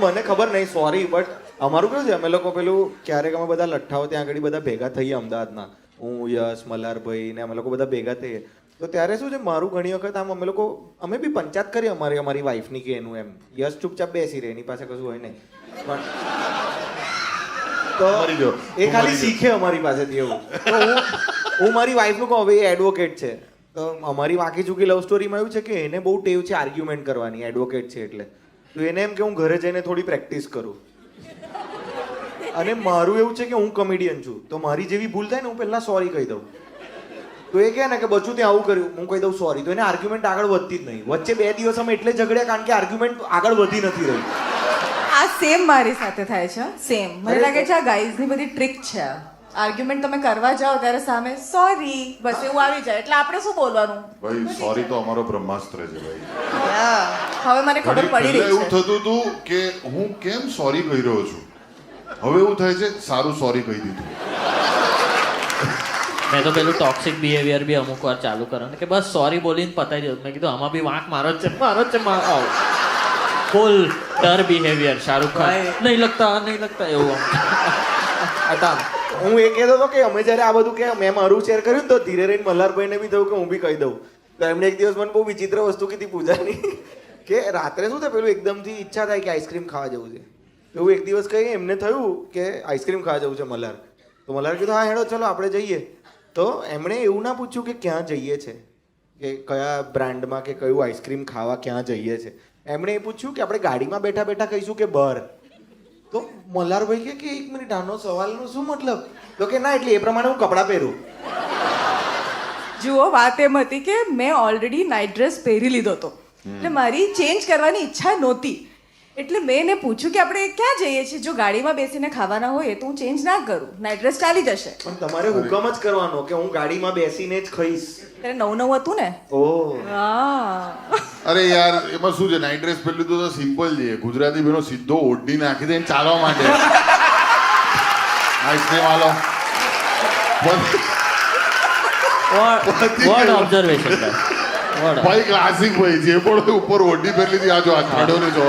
મને ખબર નહીં, સોરી, બટ અમારું કેવું છે, અમે લોકો પેલું ક્યારેક અમે બધા લઠ્ઠાઓ ત્યાં આગળ બધા ભેગા થઈએ અમદાવાદના, હું, યશ, મલ્હારભાઈ ને અમે લોકો બધા ભેગા થઈએ, તો ત્યારે શું છે, મારું ઘણી વખત આમ અમે બી પંચાયત કરીએ અમારી વાઈફની કે એનું એમ. યશ ચૂપચાપ બેસી રહે, એની પાસે કશું હોય નહીં, પણ તો એ ખાલી શીખે અમારી પાસેથી એવું. તો હું મારી વાઈફનું કહું, હવે એ એડવોકેટ છે, તો અમારી વાંકી ચૂકી લવ સ્ટોરીમાં એવું છે કે એને બહુ ટેવ છે આર્ગ્યુમેન્ટ કરવાની, એડવોકેટ છે એટલે. તો એને એમ કે હું ઘરે જઈને થોડી પ્રેક્ટિસ કરું. અને મારું એવું છે કે હું કોમેડિયન છું, તો મારી જેવી ભૂલ થાય ને હું પહેલા સોરી કહી દઉં. તો એ કહે ને કે બચું ત્યાં આવું કર્યું, હું કહી દઉં સોરી, તો એને આર્ગ્યુમેન્ટ આગળ વધતી જ નહીં. વચ્ચે 2 દિવસ અમે એટલે ઝઘડ્યા કારણ કે આર્ગ્યુમેન્ટ આગળ વધી નથી રહી. આ સેમ મારી સાથે થાય છે, સેમ. મને લાગે છે આ ગાઈઝની બધી ટ્રિક છે. આર્ગ્યુમેન્ટ તમે કરવા જાઓ ત્યારે સામે સોરી બસ એવું આવી જાય, એટલે આપણે શું બોલવાનું? ભાઈ સોરી તો અમારો બ્રહ્માસ્ત્ર છે ભાઈ. હવે મને ખબર પડી રહી એવું છે. થતું હતું કે હું કેમ સોરી કહી રહ્યો છું, હવે એવું થાય છે સારું સોરી કહી દીધું. મેં તો પેલું ટોક્સિક બિહેવિયર બી અમુક વાર ચાલુ કરવાનું કે બસ સોરી બોલીને પતાવી દઉં. મેં કીધું આમાં બી વાંક મારો જ છે ફૂલ ડર બિહેવિયર. શાહરુખ ખાન નહીં લગતા એવું હતા. હું એ કહેતો હતો કે અમે જ્યારે આ બધું કે મેં મારું શેર કર્યું ને તો ધીરે રહીને મલ્હારભાઈને બી થયું કે હું બી કહી દઉં. તો એમણે એક દિવસ મને બહુ વિચિત્ર વસ્તુ કીધી પૂજાની, કે રાત્રે શું થાય પેલું એકદમથી ઈચ્છા થાય કે આઈસ્ક્રીમ ખાવા જવું છે. એવું એક દિવસ કહી એમને થયું કે આઈસ્ક્રીમ ખાવા જવું છે મલ્હાર. તો મલ્હાર કીધું હા હેડો ચલો આપણે જઈએ. તો એમણે એવું ના પૂછ્યું કે ક્યાં જઈએ છે, કે કયા બ્રાન્ડમાં કે કયું આઈસ્ક્રીમ ખાવા ક્યાં જઈએ છે. એમણે એ પૂછ્યું કે આપણે ગાડીમાં બેઠા બેઠા કહીશું કે બહાર. તો મલ્હારભાઈ કે 1 મિનિટ આનો સવાલનો શું મતલબ? તો કે ના એટલે એ પ્રમાણે હું કપડાં પહેરું. જુઓ વાત એમ હતી કે મેં ઓલરેડી નાઇટ ડ્રેસ પહેરી લીધો હતો, એટલે મારી ચેન્જ કરવાની ઈચ્છા નહોતી. એટલે મેં એને પૂછ્યું કે આપણે ક્યાં જઈએ છીએ, જો ગાડીમાં બેસીને ખાવાના હોય તો હું ચેન્જ ના કરું, નાઇટ ડ્રેસ ચાલી જશે. પણ તમારે હુકમ જ કરવાનો કે હું ગાડીમાં બેસીને જ ખાઈશ. ત્યારે 9 હતું ને. ઓહ હા. અરે યાર એમાં શું છે, નાઇટ ડ્રેસ પહેરી લીધું તો સિમ્પલ છે. ગુજરાતી બહેનો સીધો ઓઢી નાખી દે ચાલવા માટે. આઈસ્ક્રીમ આલો વર્ડ ઓબ્ઝર્વેશન ભાઈ ક્લાસિક ભાઈ જે પણ ઉપર ઓઢી પહેરી લીધી આ જો આ ખાડો ને જો